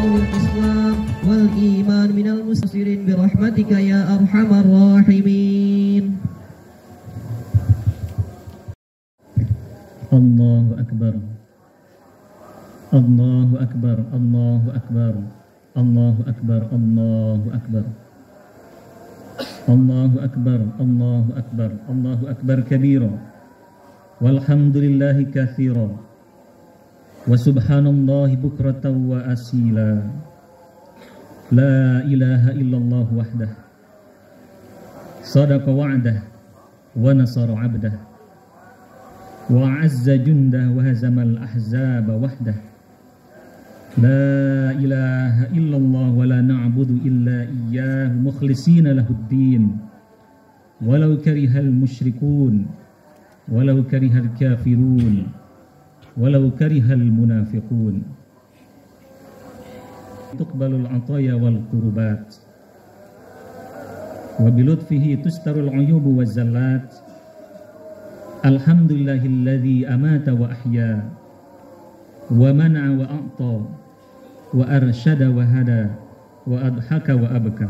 الإسلام والإيمان من المسلمين برحمتك يا أرحم الراحمين. الله أكبر الله أكبر الله أكبر الله أكبر الله أكبر الله أكبر الله أكبر الله أكبر كبيرا والحمد لله كثيرا وسبحان الله بكرة وأصيلا لا إله إلا الله وحده صدق وعده ونصر عبده وأعز جنده وهزم الأحزاب وحده لا إله إلا الله ولا نعبد إلا إياه مخلصين له الدين ولو كره المشركون ولو كره الكافرون ولو كره المنافقون تقبل العطايا والقربات وبلطفه تستر العيوب والزلات الحمد لله الذي أمات وأحيا ومنع وأعطى وأرشد وهدى وأضحك وأبكى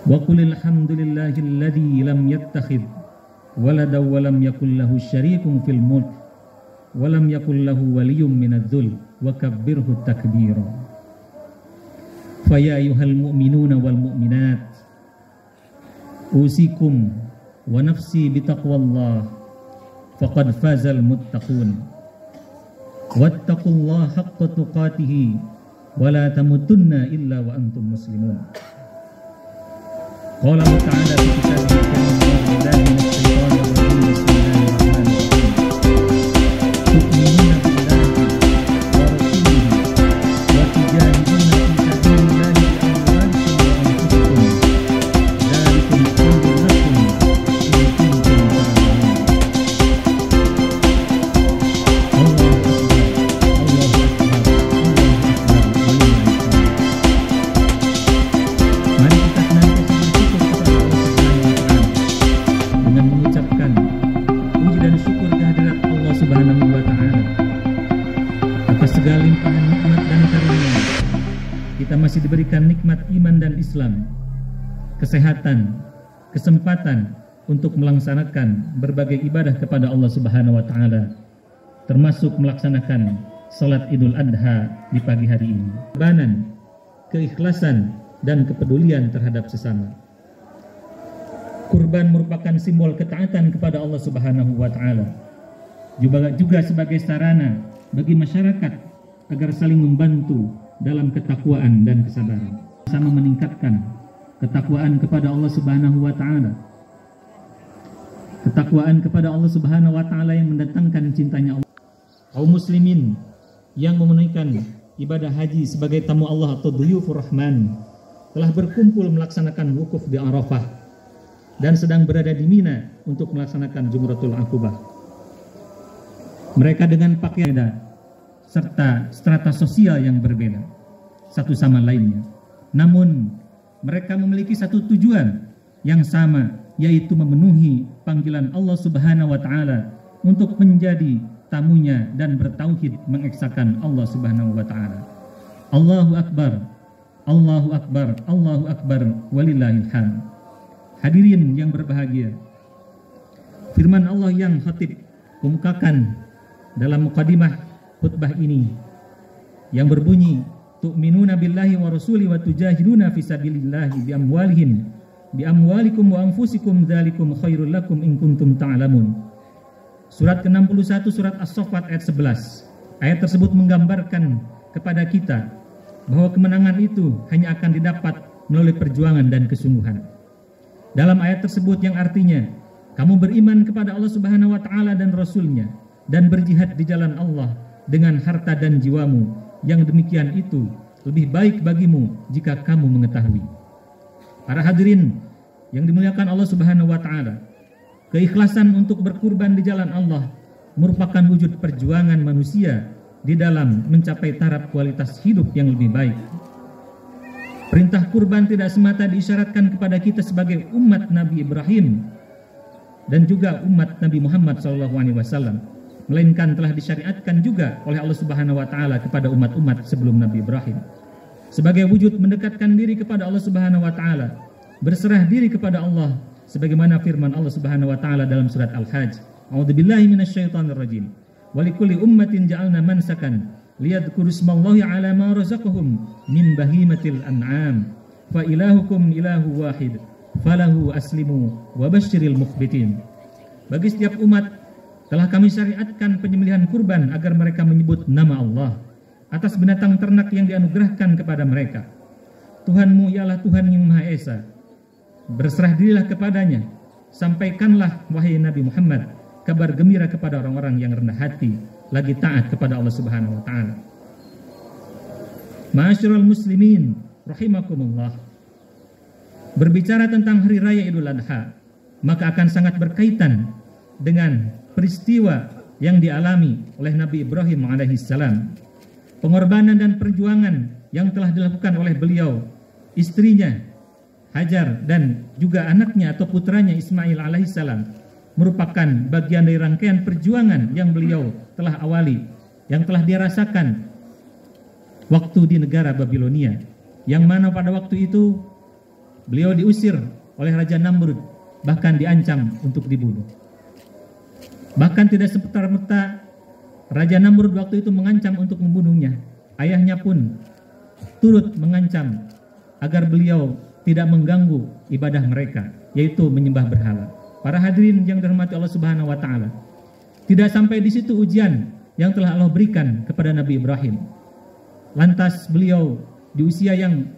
وقل الحمد لله الذي لم يتخذ ولدا ولم يكن له شريك في الملك ولم يكن له ولي من الذل وكبره تكبيرا فيا أيها المؤمنون والمؤمنات أوصيكم ونفسي بتقوى الله فقد فاز المتقون واتقوا الله حق تقاته ولا تموتن إلا وأنتم مسلمون قال الله تعالى في كتابه الكريم من الشيطان الرجيم بسم الله الرحمن الرحيم تؤمنون بالله ورسوله وتجاهدون في سبيل الله بأموالكم وأنفسكم ذلكم خير لكم إن كنتم تعلمون الله Mari kita senantiasa bersyukur kepada Allah Subhanahu wa Ta'ala dengan mengucapkan puji dan syukur kehadirat Allah Subhanahu wa Ta'ala atas segala limpahan nikmat dan karunia. Kita masih diberikan nikmat iman dan Islam, kesehatan, kesempatan untuk melaksanakan berbagai ibadah kepada Allah Subhanahu wa Ta'ala, termasuk melaksanakan salat Idul Adha di pagi hari ini. Kebanan, keikhlasan dan kepedulian terhadap sesama. Kurban merupakan simbol ketaatan kepada Allah Subhanahu wa Ta'ala, juga sebagai sarana bagi masyarakat agar saling membantu dalam ketakwaan dan kesabaran, sama meningkatkan ketakwaan kepada Allah Subhanahu wa Ta'ala. Ketakwaan kepada Allah Subhanahu wa Ta'ala yang mendatangkan cintanya Allah. Kaum muslimin yang menunaikan ibadah haji sebagai tamu Allah atau duyufur rahman telah berkumpul melaksanakan wukuf di Arafah dan sedang berada di Mina untuk melaksanakan Jumratul Aqabah. Mereka dengan pakaian berbeda serta strata sosial yang berbeda satu sama lainnya. Namun mereka memiliki satu tujuan yang sama, yaitu memenuhi panggilan Allah Subhanahu wa Ta'ala untuk menjadi tamunya dan bertauhid mengesahkan Allah Subhanahu wa Ta'ala. Allahu Akbar, Allahu Akbar, Allahu Akbar, walillahil hamd. Hadirin yang berbahagia, firman Allah yang khatib kemukakan dalam mukadimah khutbah ini yang berbunyi, tu'minuna billahi wa rasuli wa tujahiduna fi sabilillahi bi amwalikum wa anfusikum dzalikum khairul lakum in kuntum ta'lamun. Surat ke-61 surat As-Saffat ayat 11. Ayat tersebut menggambarkan kepada kita bahwa kemenangan itu hanya akan didapat melalui perjuangan dan kesungguhan. Dalam ayat tersebut yang artinya kamu beriman kepada Allah Subhanahu wa Ta'ala dan Rasul-Nya dan berjihad di jalan Allah dengan harta dan jiwamu, yang demikian itu lebih baik bagimu jika kamu mengetahui. Para hadirin yang dimuliakan Allah Subhanahu wa Ta'ala, keikhlasan untuk berkurban di jalan Allah merupakan wujud perjuangan manusia di dalam mencapai taraf kualitas hidup yang lebih baik. Perintah kurban tidak semata diisyaratkan kepada kita sebagai umat Nabi Ibrahim dan juga umat Nabi Muhammad SAW, melainkan telah disyariatkan juga oleh Allah Subhanahu wa taala kepada umat-umat sebelum Nabi Ibrahim. Sebagai wujud mendekatkan diri kepada Allah Subhanahu wa taala, berserah diri kepada Allah sebagaimana firman Allah Subhanahu wa taala dalam surat Al-Hajj. A'udzubillahi minasyaitonir rajim. Wa likulli ummatin ja'alna mansakan liyadhkuru ismallahi 'ala ma razaqahum min bahimatil an'am. Fa ilahukum ilahu wahid. Falahu aslimu wa basyiril mukhbitin. Bagi setiap umat telah kami syariatkan penyembelihan kurban agar mereka menyebut nama Allah atas binatang ternak yang dianugerahkan kepada mereka. Tuhanmu ialah Tuhan yang Maha Esa. Berserah dirilah kepadanya. Sampaikanlah wahai Nabi Muhammad kabar gembira kepada orang-orang yang rendah hati lagi taat kepada Allah Subhanahu wa taala. Ma'asyiral muslimin rahimakumullah. Berbicara tentang hari raya Idul Adha, maka akan sangat berkaitan dengan peristiwa yang dialami oleh Nabi Ibrahim alaihissalam. Pengorbanan dan perjuangan yang telah dilakukan oleh beliau, istrinya Hajar dan juga anaknya atau putranya Ismail alaihissalam merupakan bagian dari rangkaian perjuangan yang beliau telah awali, yang telah dia rasakan waktu di negara Babilonia, yang mana pada waktu itu beliau diusir oleh Raja Namrud, bahkan diancam untuk dibunuh. Bahkan tidak semerta-merta Raja Namrud waktu itu mengancam untuk membunuhnya, ayahnya pun turut mengancam agar beliau tidak mengganggu ibadah mereka, yaitu menyembah berhala. Para hadirin yang dirahmati Allah Subhanahu wa taala, tidak sampai di situ ujian yang telah Allah berikan kepada Nabi Ibrahim. Lantas beliau di usia yang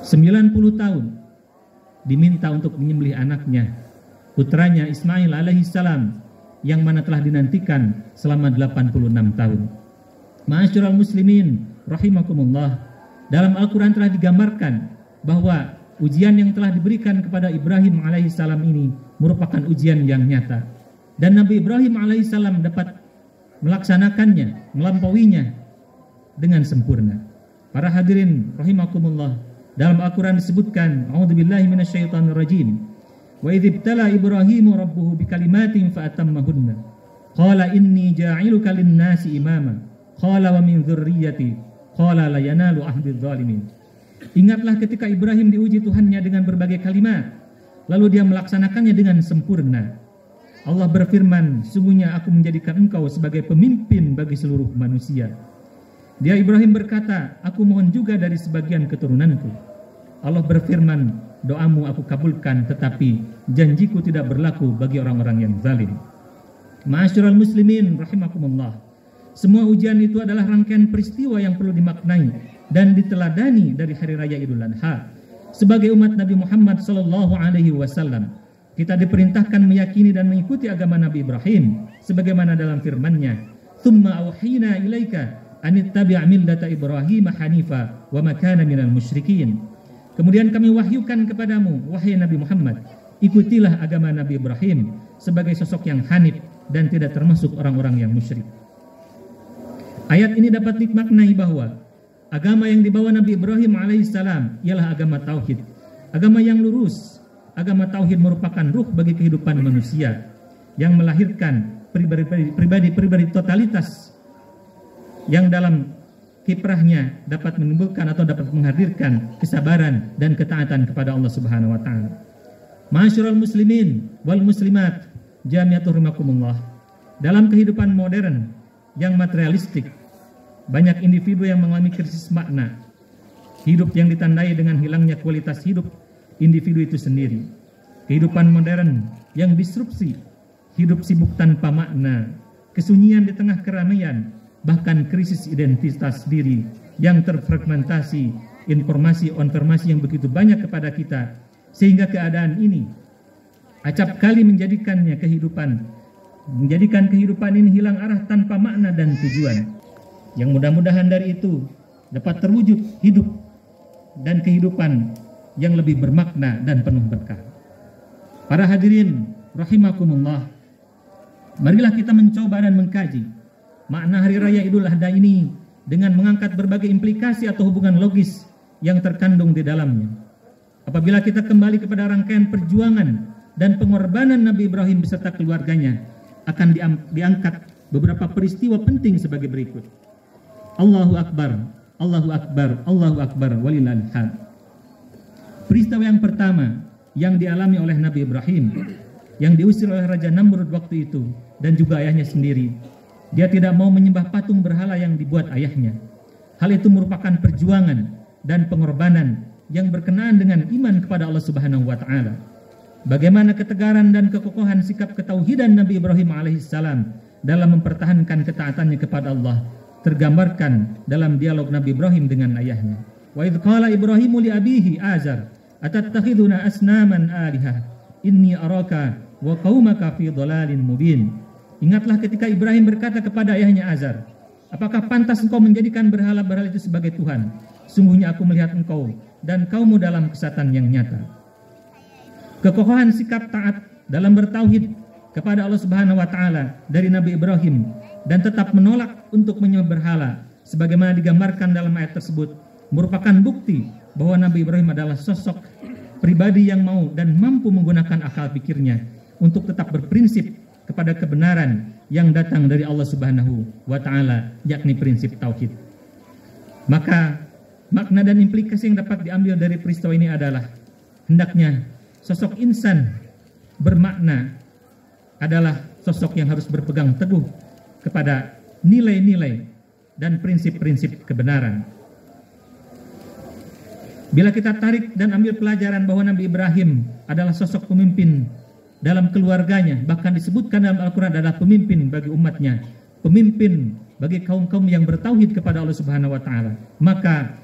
90 tahun diminta untuk menyembelih anaknya, putranya Ismail alaihissalam, yang mana telah dinantikan selama 86 tahun. Ma'asyiral muslimin rahimakumullah, dalam Al-Quran telah digambarkan bahwa ujian yang telah diberikan kepada Ibrahim alaihissalam ini merupakan ujian yang nyata, dan Nabi Ibrahim alaihissalam dapat melaksanakannya, melampauinya dengan sempurna. Para hadirin rahimakumullah, dalam Al-Quran disebutkan, a'udzubillahi minasyaitonir rajim, wa idh ibtala Ibrahimu rabbuhu bikalimatin fa'atammahunna qala inni ja'iluka lin-nasi imama qala wa min dzurriyyati qala la yanalu ahdi dzalimin. Ingatlah ketika Ibrahim diuji Tuhannya dengan berbagai kalimat, lalu dia melaksanakannya dengan sempurna. Allah berfirman, sungguhnya aku menjadikan engkau sebagai pemimpin bagi seluruh manusia. Dia Ibrahim berkata, aku mohon juga dari sebagian keturunanku. Allah berfirman, doamu aku kabulkan, tetapi janjiku tidak berlaku bagi orang-orang yang zalim. Ma'asyiral muslimin rahimakumullah, semua ujian itu adalah rangkaian peristiwa yang perlu dimaknai dan diteladani dari hari raya Idul Adha. Sebagai umat Nabi Muhammad sallallahu alaihi wasallam, kita diperintahkan meyakini dan mengikuti agama Nabi Ibrahim sebagaimana dalam firman-Nya, "Tsumma auhina ilaika an ittabi' millata Ibrahim hanifa wa ma kana minal musyrikin." Kemudian kami wahyukan kepadamu, wahai Nabi Muhammad, ikutilah agama Nabi Ibrahim sebagai sosok yang hanif dan tidak termasuk orang-orang yang musyrik. Ayat ini dapat dimaknai bahwa agama yang dibawa Nabi Ibrahim alaihissalam ialah agama tauhid, agama yang lurus. Agama tauhid merupakan ruh bagi kehidupan manusia yang melahirkan pribadi-pribadi totalitas yang dalam kiprahnya dapat menimbulkan atau dapat menghadirkan kesabaran dan ketaatan kepada Allah Subhanahu wa taala. Ma'asyiral muslimin wal muslimat jami'atur rahimakumullah. Dalam kehidupan modern yang materialistik, banyak individu yang mengalami krisis makna. Hidup yang ditandai dengan hilangnya kualitas hidup individu itu sendiri. Kehidupan modern yang disrupsi, hidup sibuk tanpa makna, kesunyian di tengah keramaian, bahkan krisis identitas diri yang terfragmentasi, informasi yang begitu banyak kepada kita, sehingga keadaan ini acap kali menjadikan kehidupan ini hilang arah tanpa makna dan tujuan. Yang mudah-mudahan dari itu dapat terwujud hidup dan kehidupan yang lebih bermakna dan penuh berkah. Para hadirin rahimakumullah, marilah kita mencoba dan mengkaji makna hari raya Idul Adha ini dengan mengangkat berbagai implikasi atau hubungan logis yang terkandung di dalamnya. Apabila kita kembali kepada rangkaian perjuangan dan pengorbanan Nabi Ibrahim beserta keluarganya akan diangkat beberapa peristiwa penting sebagai berikut. Allahu Akbar, Allahu Akbar, Allahu Akbar, walillahil hamd. Peristiwa yang pertama yang dialami oleh Nabi Ibrahim, yang diusir oleh Raja Namrud waktu itu, dan juga ayahnya sendiri. Dia tidak mau menyembah patung berhala yang dibuat ayahnya. Hal itu merupakan perjuangan dan pengorbanan yang berkenaan dengan iman kepada Allah Subhanahu wa Ta'ala. Bagaimana ketegaran dan kekokohan sikap ketauhidan Nabi Ibrahim alaihissalam dalam mempertahankan ketaatannya kepada Allah tergambarkan dalam dialog Nabi Ibrahim dengan ayahnya. Wa idh qala Ibrahimu li abihi Azar atattakhiduna asnaman alihah inni araka wa qaumaka fi dhalalin mubin. Ingatlah ketika Ibrahim berkata kepada ayahnya Azar, apakah pantas engkau menjadikan berhala-berhala itu sebagai Tuhan? Sungguhnya aku melihat engkau dan kaummu dalam kesesatan yang nyata. Kekokohan sikap taat dalam bertauhid kepada Allah Subhanahu wa Ta'ala dari Nabi Ibrahim dan tetap menolak untuk menyembah berhala sebagaimana digambarkan dalam ayat tersebut merupakan bukti bahwa Nabi Ibrahim adalah sosok pribadi yang mau dan mampu menggunakan akal pikirnya untuk tetap berprinsip kepada kebenaran yang datang dari Allah Subhanahu wa Ta'ala, yakni prinsip tauhid. Maka makna dan implikasi yang dapat diambil dari peristiwa ini adalah hendaknya sosok insan bermakna adalah sosok yang harus berpegang teguh kepada nilai-nilai dan prinsip-prinsip kebenaran. Bila kita tarik dan ambil pelajaran bahwa Nabi Ibrahim adalah sosok pemimpin dalam keluarganya, bahkan disebutkan dalam Al-Quran adalah pemimpin bagi umatnya, pemimpin bagi kaum-kaum yang bertauhid kepada Allah Subhanahu wa Ta'ala, maka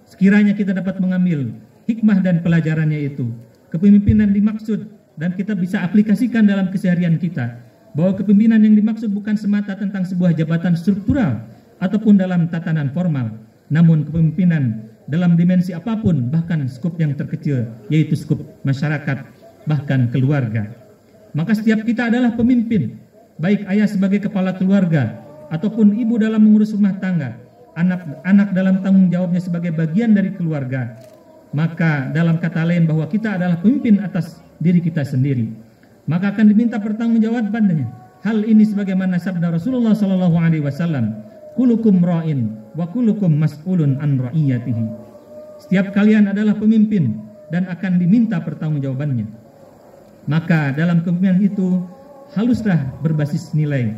sekiranya kita dapat mengambil hikmah dan pelajarannya itu, kepemimpinan dimaksud dan kita bisa aplikasikan dalam keseharian kita, bahwa kepemimpinan yang dimaksud bukan semata tentang sebuah jabatan struktural ataupun dalam tatanan formal, namun kepemimpinan dalam dimensi apapun, bahkan skup yang terkecil, yaitu skup masyarakat, bahkan keluarga. Maka setiap kita adalah pemimpin, baik ayah sebagai kepala keluarga ataupun ibu dalam mengurus rumah tangga, anak dalam tanggung jawabnya sebagai bagian dari keluarga. Maka dalam kata lain bahwa kita adalah pemimpin atas diri kita sendiri, maka akan diminta pertanggungjawabannya. Hal ini sebagaimana sabda Rasulullah SAW, kulukum ra'in wa kulukum mas'ulun an ra'iyatihi. Setiap kalian adalah pemimpin dan akan diminta pertanggungjawabannya. Maka dalam kepemimpinan itu haluslah berbasis nilai,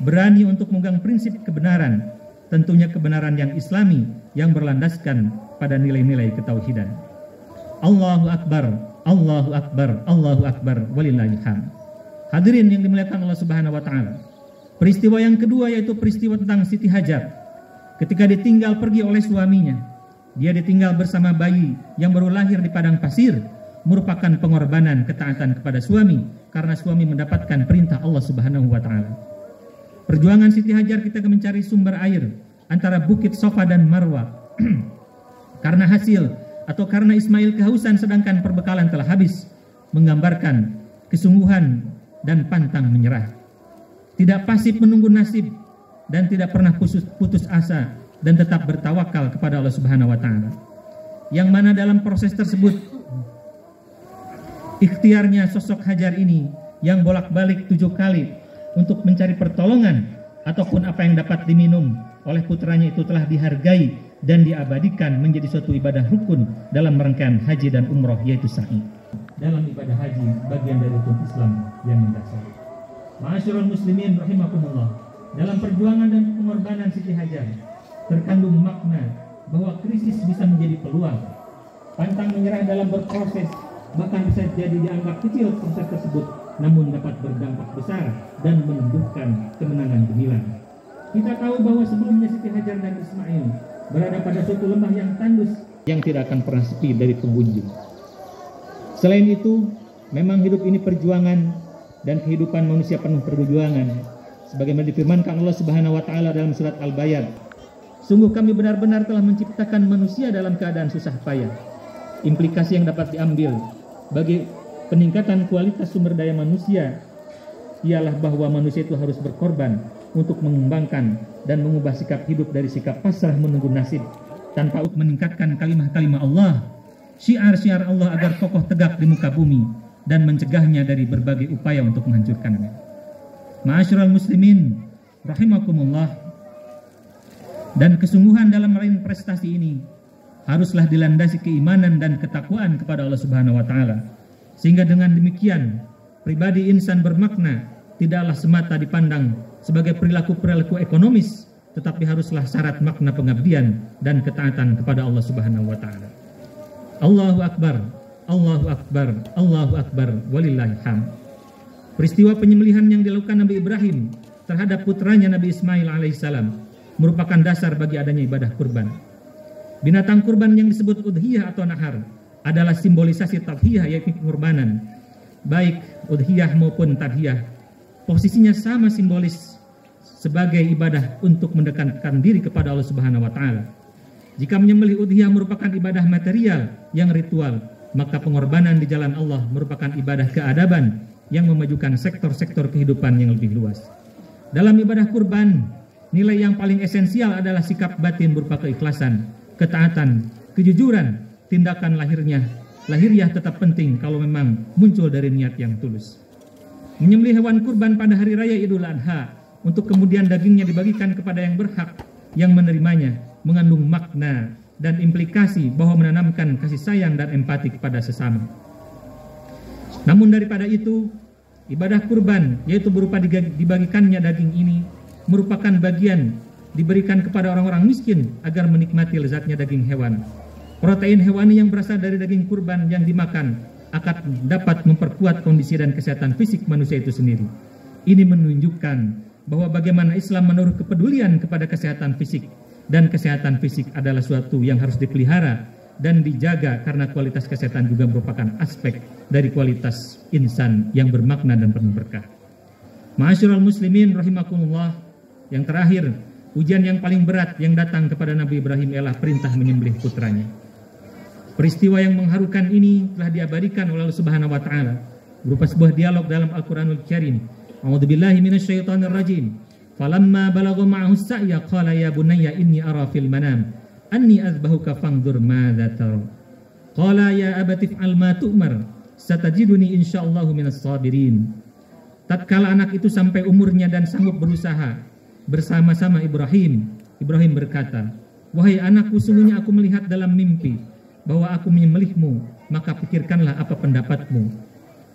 berani untuk memegang prinsip kebenaran, tentunya kebenaran yang islami yang berlandaskan pada nilai-nilai ketauhidan. Allahu Akbar, Allahu Akbar, Allahu Akbar, walillahil hamd. Hadirin yang dimuliakan Allah Subhanahu wa Ta'ala, peristiwa yang kedua yaitu peristiwa tentang Siti Hajar. Ketika ditinggal pergi oleh suaminya, dia ditinggal bersama bayi yang baru lahir di padang pasir, merupakan pengorbanan ketaatan kepada suami karena suami mendapatkan perintah Allah Subhanahu wa Ta'ala. Perjuangan Siti Hajar ketika mencari sumber air antara Bukit Sofa dan Marwa karena hasil atau karena Ismail kehausan sedangkan perbekalan telah habis, menggambarkan kesungguhan dan pantang menyerah, tidak pasif menunggu nasib dan tidak pernah putus asa dan tetap bertawakal kepada Allah Subhanahu wa Ta'ala. Yang mana dalam proses tersebut ikhtiarnya sosok Hajar ini yang bolak-balik 7 kali untuk mencari pertolongan ataupun apa yang dapat diminum oleh putranya itu telah dihargai dan diabadikan menjadi suatu ibadah rukun dalam rangkaian haji dan umroh, yaitu sa'i. Dalam ibadah haji bagian dari rukun Islam yang mendasar. Ma'asyiral muslimin rahimakumullah, dalam perjuangan dan pengorbanan Siti Hajar terkandung makna bahwa krisis bisa menjadi peluang. Pantang menyerah dalam berproses bahkan bisa jadi dianggap kecil proses tersebut, namun dapat berdampak besar dan menumbuhkan kemenangan gemilang. Kita tahu bahwa sebelumnya Siti Hajar dan Ismail berada pada suatu lembah yang tandus yang tidak akan pernah sepi dari pengunjung. Selain itu, memang hidup ini perjuangan dan kehidupan manusia penuh perjuangan. Sebagaimana difirmankan Allah Subhanahu wa Ta'ala dalam surat Al-Bayat, sungguh kami benar-benar telah menciptakan manusia dalam keadaan susah payah. Implikasi yang dapat diambil bagi peningkatan kualitas sumber daya manusia ialah bahwa manusia itu harus berkorban untuk mengembangkan dan mengubah sikap hidup dari sikap pasrah menunggu nasib tanpa meningkatkan kalimah-kalimah Allah, syiar-syiar Allah agar kokoh tegak di muka bumi dan mencegahnya dari berbagai upaya untuk menghancurkannya. Ma'asyiral muslimin rahimakumullah, dan kesungguhan dalam meraih prestasi ini haruslah dilandasi keimanan dan ketakwaan kepada Allah Subhanahu wa taala. Sehingga dengan demikian pribadi insan bermakna tidaklah semata dipandang sebagai perilaku-perilaku ekonomis, tetapi haruslah syarat makna pengabdian dan ketaatan kepada Allah Subhanahu wa taala. Allahu akbar, Allahu akbar, Allahu akbar, walillahil hamd. Peristiwa penyembelihan yang dilakukan Nabi Ibrahim terhadap putranya Nabi Ismail alaihissalam merupakan dasar bagi adanya ibadah kurban. Binatang kurban yang disebut udhiyah atau nahar adalah simbolisasi tadhiyah, yaitu pengorbanan. Baik udhiyah maupun tadhiyah posisinya sama simbolis sebagai ibadah untuk mendekatkan diri kepada Allah Subhanahu wa taala. Jika menyembelih udhiyah merupakan ibadah material yang ritual, maka pengorbanan di jalan Allah merupakan ibadah keadaban yang memajukan sektor-sektor kehidupan yang lebih luas. Dalam ibadah kurban, nilai yang paling esensial adalah sikap batin berupa keikhlasan, ketaatan, kejujuran. Tindakan lahiriah tetap penting kalau memang muncul dari niat yang tulus. Menyembelih hewan kurban pada hari raya Idul Adha untuk kemudian dagingnya dibagikan kepada yang berhak yang menerimanya mengandung makna dan implikasi bahwa menanamkan kasih sayang dan empati kepada sesama. Namun daripada itu, ibadah kurban, yaitu berupa dibagikannya daging ini, merupakan bagian diberikan kepada orang-orang miskin agar menikmati lezatnya daging hewan. Protein hewani yang berasal dari daging kurban yang dimakan akan dapat memperkuat kondisi dan kesehatan fisik manusia itu sendiri. Ini menunjukkan bahwa bagaimana Islam menaruh kepedulian kepada kesehatan fisik, dan kesehatan fisik adalah suatu yang harus dipelihara dan dijaga karena kualitas kesehatan juga merupakan aspek dari kualitas insan yang bermakna dan penuh berkah. Ma'asyiral muslimin rahimakumullah, yang terakhir, ujian yang paling berat yang datang kepada Nabi Ibrahim ialah perintah menyembelih putranya. Peristiwa yang mengharukan ini telah diabadikan oleh Allah Subhanahu wa taala berupa sebuah dialog dalam Al-Qur'anul Karim. A'udzubillahi minasyaitonir rajim. Falamma balagha ma'ahu as-sa'ya qala ya bunayya inni ara fil manam anni azbahuka fangdur madza tara. Qala ya abati fa'al ma tu'mar satajiduni insyaallahu minas sabirin. Tatkala anak itu sampai umurnya dan sanggup berusaha bersama-sama Ibrahim berkata, "Wahai anakku, sungguhnya aku melihat dalam mimpi bahwa aku menyembelihmu, maka pikirkanlah apa pendapatmu."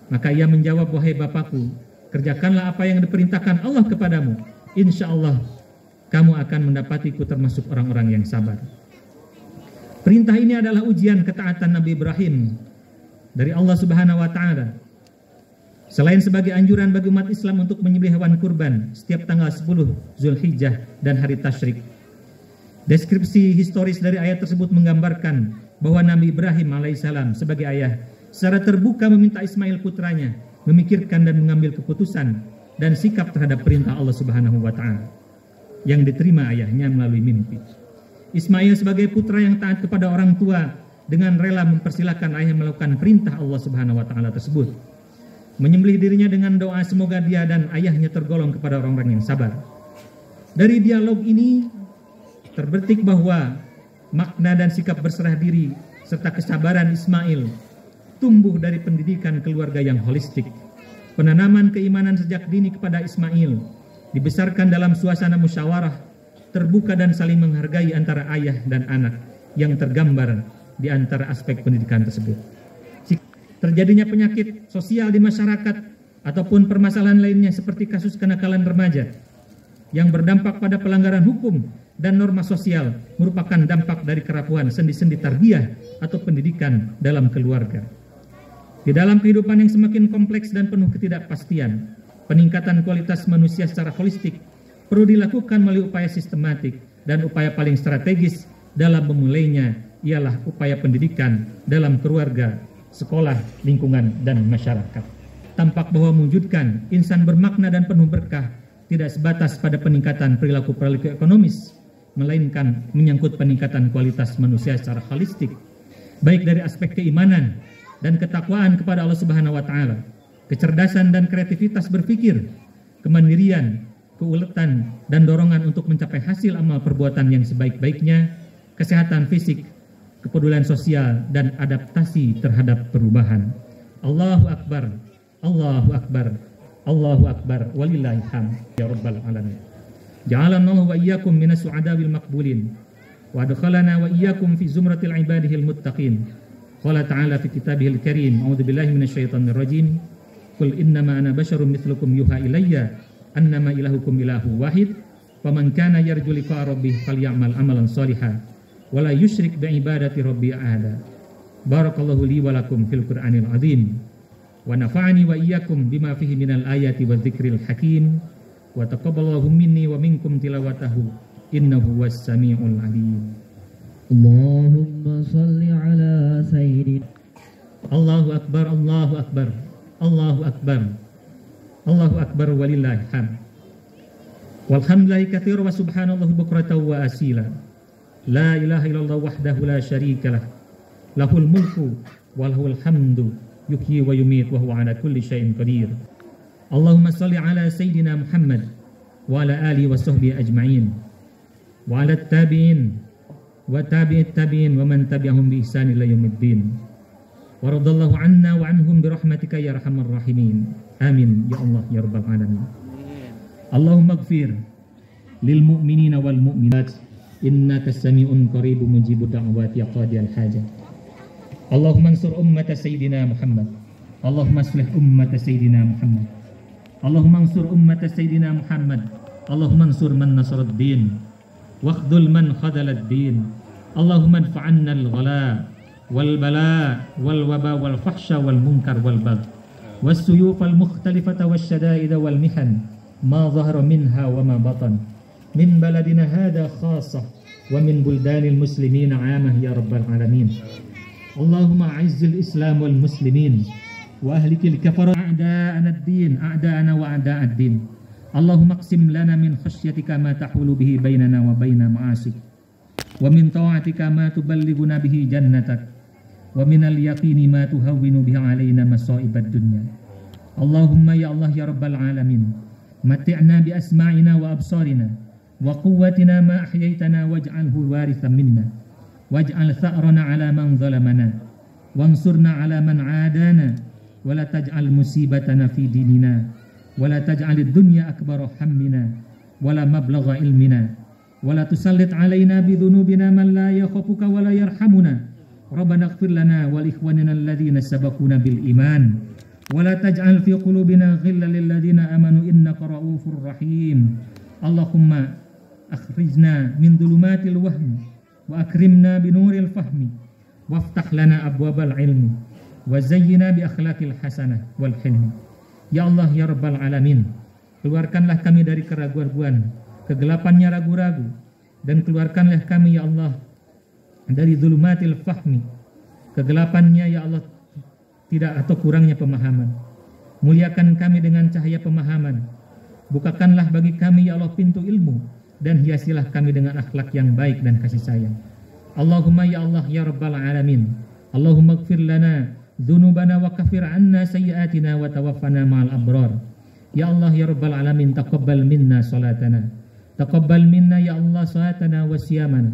Maka ia menjawab, "Wahai bapakku, kerjakanlah apa yang diperintahkan Allah kepadamu. Insya Allah kamu akan mendapatiku termasuk orang-orang yang sabar." Perintah ini adalah ujian ketaatan Nabi Ibrahim dari Allah Subhanahu wa taala. Selain sebagai anjuran bagi umat Islam untuk menyembelih hewan kurban setiap tanggal 10 Zulhijjah dan hari Tasyrik, deskripsi historis dari ayat tersebut menggambarkan bahwa Nabi Ibrahim alaihissalam sebagai ayah secara terbuka meminta Ismail putranya memikirkan dan mengambil keputusan dan sikap terhadap perintah Allah Subhanahu wa taala yang diterima ayahnya melalui mimpi. Ismail sebagai putra yang taat kepada orang tua dengan rela mempersilahkan ayah melakukan perintah Allah Subhanahu wa taala tersebut. Menyembelih dirinya dengan doa semoga dia dan ayahnya tergolong kepada orang-orang yang sabar. Dari dialog ini terbetik bahwa makna dan sikap berserah diri serta kesabaran Ismail tumbuh dari pendidikan keluarga yang holistik. Penanaman keimanan sejak dini kepada Ismail dibesarkan dalam suasana musyawarah, terbuka dan saling menghargai antara ayah dan anak yang tergambar di antara aspek pendidikan tersebut. Terjadinya penyakit sosial di masyarakat ataupun permasalahan lainnya seperti kasus kenakalan remaja yang berdampak pada pelanggaran hukum dan norma sosial merupakan dampak dari kerapuhan sendi-sendi tarbiyah atau pendidikan dalam keluarga. Di dalam kehidupan yang semakin kompleks dan penuh ketidakpastian, peningkatan kualitas manusia secara holistik perlu dilakukan melalui upaya sistematik, dan upaya paling strategis dalam memulainya ialah upaya pendidikan dalam keluarga, sekolah, lingkungan, dan masyarakat. Tampak bahwa mewujudkan insan bermakna dan penuh berkah tidak sebatas pada peningkatan perilaku-perilaku ekonomis, melainkan menyangkut peningkatan kualitas manusia secara holistik, baik dari aspek keimanan dan ketakwaan kepada Allah Subhanahu wa taala, kecerdasan dan kreativitas berpikir, kemandirian, keuletan, dan dorongan untuk mencapai hasil amal perbuatan yang sebaik-baiknya, kesehatan fisik, kepedulian sosial, dan adaptasi terhadap perubahan. Allahu Akbar, Allahu Akbar, Allahu akbar walillahil hamd ya rabbal alamin. Ja'alanallahu wa iyyakum minas su'adabil maqbulin wa adkhalana wa iyyakum fi zumratil ibadihil muttaqin. Qala ta'ala fi kitabihil karim, a'udzu billahi minasyaitonir rajim. Qul innama ana basyarum mithlukum yuha ilayya annama ilahukum ilahu wahid. Faman kana yarju liqa'a rabbih falyamal amalan shalihan wa la yusyrik bi ibadati rabbi ahada. Barakallahu li wa lakum fil Qur'anil azim. Wa nafa'ani wa iyyakum bima fihi minal ayati wa dzikril hakim. Wa taqabbalallahu minni wa minkum tilawatahu innahu was samiul alim. Allahumma salli ala sayyidina. Allahu akbar, Allahu akbar, Allahu akbar, Allahu akbar walillahil hamd. Walhamdulillahi katsiran wa subhanallahi bukratan wa asila. La ilaha illallah wahdahu la syarikalah. Lahul mulku wa lahul hamdu yuhyi wa yumiit wa huwa ala kulli syai'in qadir. Allahumma salli ala sayyidina Muhammad wa ala alihi wa sahbihi ajma'in wa ala tabi'in wa tabi'it tabi'in wa man tabi'ahum bi ihsan ila yaumiddin. Wa radallahu anna wa anhum bi rahmatika ya arhamar rahimin. Amin ya Allah ya rabbal alamin. Allahumma ighfir lil mu'minina wal mu'minat innaka sami'un qaribun mujibud da'wati ya qadiyal hajat. Allahumma ansur ummata sayyidina Muhammad. Allahumma aslih ummata sayyidina Muhammad. Allahumma ansur ummata sayyidina Muhammad. Allahumma ansur man nasarad din wakhdhul man khadalad din. Allahumma adfa'anna al-ghala wal bala wal waba wal fahsya wal munkar wal bagh was suyuf al mukhtalifata was shada'id wal mihan ma zahara minha wa ma batan min baladina hadha khassah wa min buldanil muslimina 'amah ya rabbal alamin. Allahumma a'izzil islam wal muslimin wa ahlikil kafara a'da'ana ad-din a'da'ana wa a'da'ad din. Allahumma aqsim lana min khasyatika ma tahulu bihi bainana wa baina ma'asik wa min ta'atika ma tuballighuna bihi jannatak wa minal yaqini ma tuhawwinu bihi alaina masa'ibad dunya. Allahumma ya Allah ya rabbal alamin mati'na bi asma'ina wa absarina wa quwwatina ma ahyaytana waj'alhu warithan minna waj'al tha'rana ala man zalamana wansurna ala man 'adana wa la taj'al musibatana fi dinina wa la taj'alid dunya akbara hammina wa la mablagha ilmina wa la tusallit alaina bi dhunubina man la yakhafuka wa la yarhamuna. Rabbana ighfir lana wa li ikhwanina alladhina sabaquna bil iman wa la taj'al fi qulubina ghillan lil ladzina amanu innaka ra'ufur rahim. Allahumma akhrijna min dhulumatil wahmi wa akrimna bi nuril fahmi waftah lana abwabal ilmi wa zayyina bi akhlaqil hasanah wal hilmi. Ya Allah ya rabbal alamin, keluarkanlah kami dari keraguan-raguan, kegelapannya ragu-ragu, dan keluarkanlah kami ya Allah dari zulumatil fahmi, kegelapannya ya Allah tidak atau kurangnya pemahaman. Muliakan kami dengan cahaya pemahaman, bukakanlah bagi kami ya Allah pintu ilmu, dan hiasilah kami dengan akhlak yang baik dan kasih sayang. Allahumma ya Allah ya rabbal alamin, Allahumma ighfir lana dzunubana wa kaffir anna sayyi'atina wa tawaffana ma'al abrar. Ya Allah ya rabbal alamin, taqabbal minna salatana, taqabbal minna ya Allah salatana wa siyamana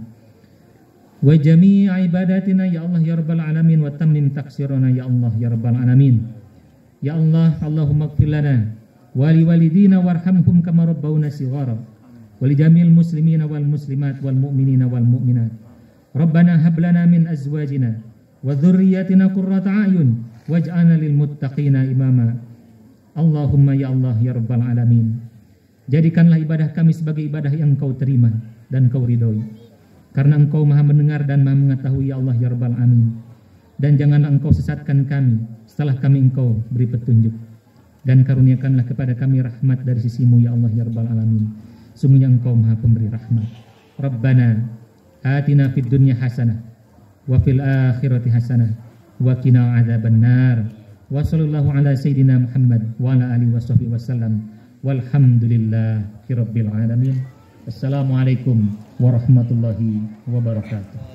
wa jami' ibadatina ya Allah ya rabbal alamin, wa tammim taksirana ya Allah ya rabbal alamin. Ya Allah, Allahumma ighfir lana wa li walidina warhamhum kama rabbawna shighara wa li jamil muslimina wal muslimat wal mu'minina wal mu'minat. Rabbana hab lana min azwajina wa dhurriyyatina qurrata a'yun waj'alna lil muttaqina imama. Allahumma ya Allah ya rabbal alamin, jadikanlah ibadah kami sebagai ibadah yang Engkau terima dan Engkau ridhoi, karena Engkau maha mendengar dan maha mengetahui ya Allah ya rabbal alamin. Dan janganlah Engkau sesatkan kami setelah kami Engkau beri petunjuk, dan karuniakanlah kepada kami rahmat dari sisimu ya Allah ya rabbal alamin. Sungguhnya Engkau maha pemberi rahmat. Rabbana atina fid dunya hasanah wa fil akhirati hasanah wa qina adzabannar. Wa sallallahu ala sayyidina Muhammad wa ala alihi washabbihi wasallam walhamdulillahi rabbil alamin. Assalamualaikum warahmatullahi wabarakatuh.